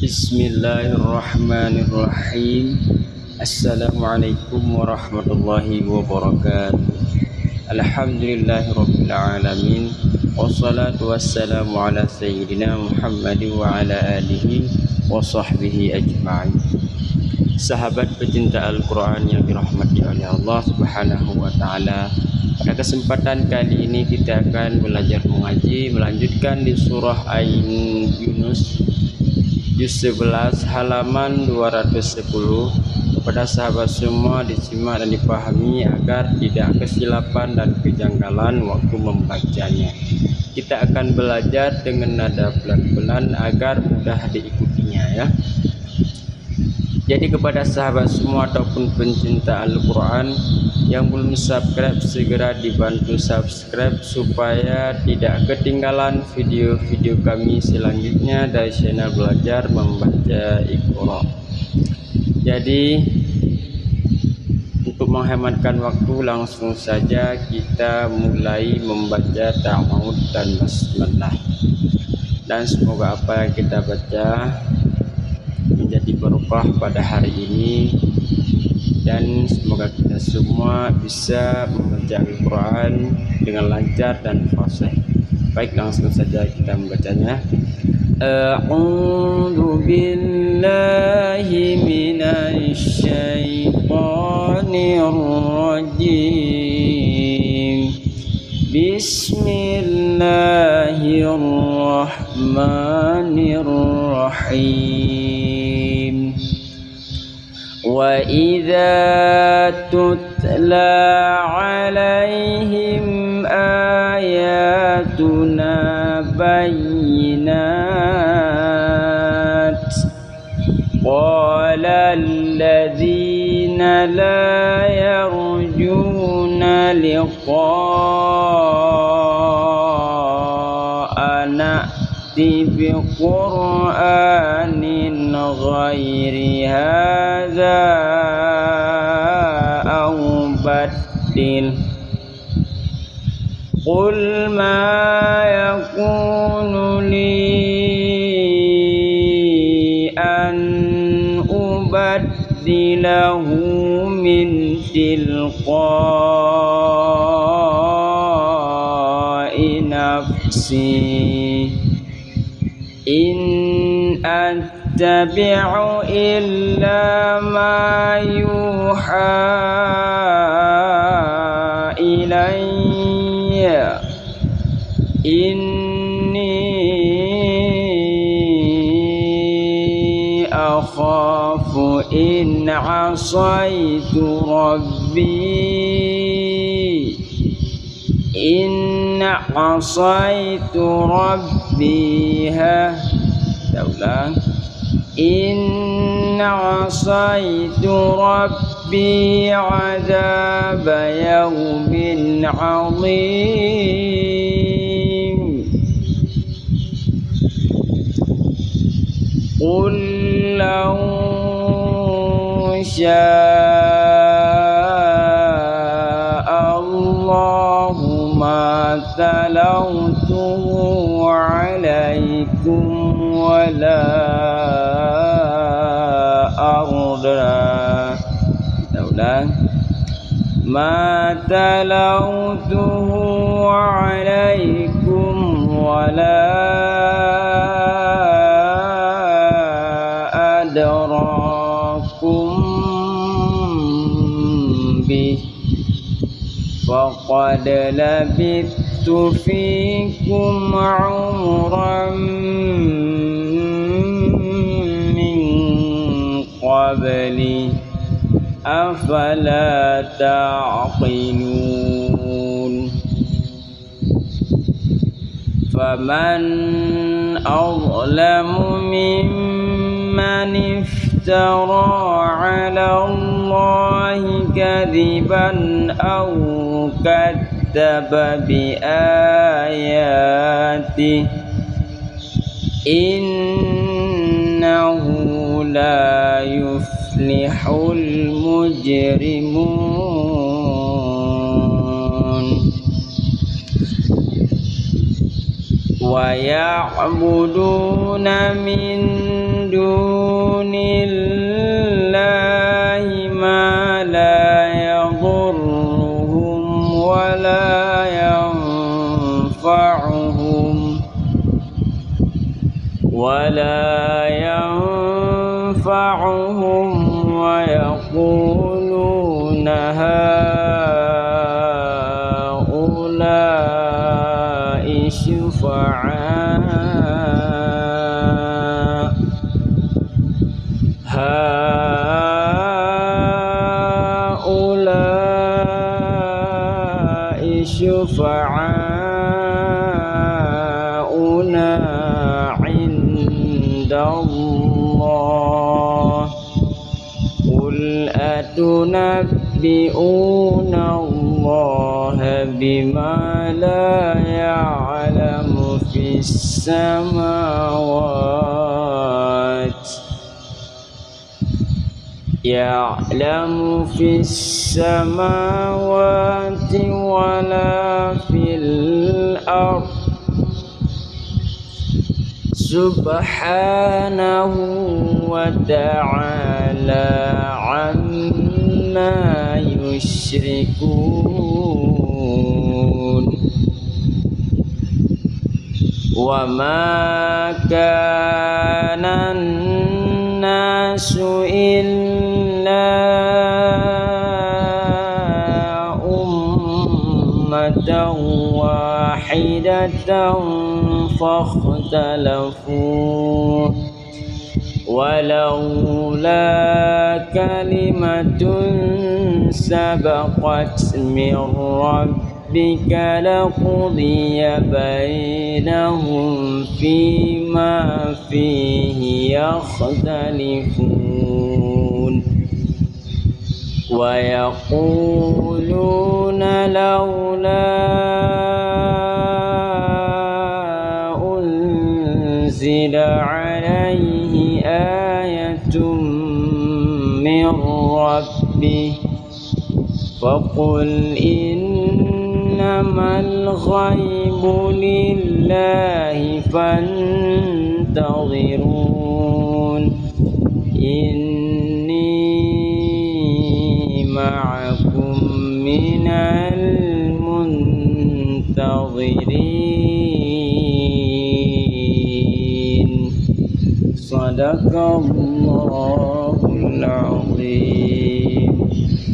Bismillahirrahmanirrahim. Assalamualaikum warahmatullahi wabarakatuh. Alhamdulillahirabbil alamin. Wassalatu wassalamu ala sayyidina Muhammadin wa ala alihi wa sahbihi ajma'in. Sahabat pecinta Al-Quran yang dirahmati oleh Allah Subhanahu wa ta'ala, pada kesempatan kali ini kita akan belajar mengaji melanjutkan di surah Yunus juz 11 halaman 210. Kepada sahabat semua disimak dan dipahami agar tidak kesilapan dan kejanggalan waktu membacanya. Kita akan belajar dengan nada pelan-pelan agar mudah diikutinya ya. Jadi kepada sahabat semua ataupun pencinta Al-Quran yang belum subscribe, segera dibantu subscribe supaya tidak ketinggalan video-video kami selanjutnya dari channel Belajar Membaca Iqra. Jadi untuk menghematkan waktu, langsung saja kita mulai membaca ta'awudz dan basmalah. Dan semoga apa yang kita baca menjadi berkah pada hari ini, dan semoga kita semua bisa membaca Al-Quran dengan lancar dan fasih. Baik, langsung saja kita membacanya. A'udzu billahi minasy syaithanir rajim. Bismillahirrahmanirrahim. Wa idza tutla alaihim ayatuna bayyinat qala alladhina la yarjuna liqa'ana bi Qur'anin ghairi hadza aw baddil qul ma yakunu li an ubaddilahu min tilqa'i nafsi in attabi'u illa ma yuha ilayya inni akhafu in asaitu rabbi in asaitu rabbi azaba yawmin azim. Qul law sha'a Allahu ma talawtuhu alaykum wala arda ma talawtuhu alaykum wala adrakum bih faqad labithtu fikum umran min qabli afala ta'qilun. Faman azlamu mimman iftara 'ala Allahi kadhiban aw kadzdzaba bi ayatihi innahu la yuflihul mujrimun. Wa ya'buduna min دون الله ما لا يضرهم ولا ينفعهم ويقولون هؤلاء شفعاؤنا عند الله قل أتنبئون الله بما لا يعلم في السماوات يعلم في السماوات ولا في الأرض سبحانه وتعالى عما يشركون وما كان الناس إلا أمة واحدة فاختلفوا ولولا كلمة سبقت من ربك لقضي بينهم فيما فيه يختلفون ويقولون لولا أنزل عليه آية من ربه فقل إنما الغيب لله فانتظرون إني معكم من المنتظرين صدق الله العظيم.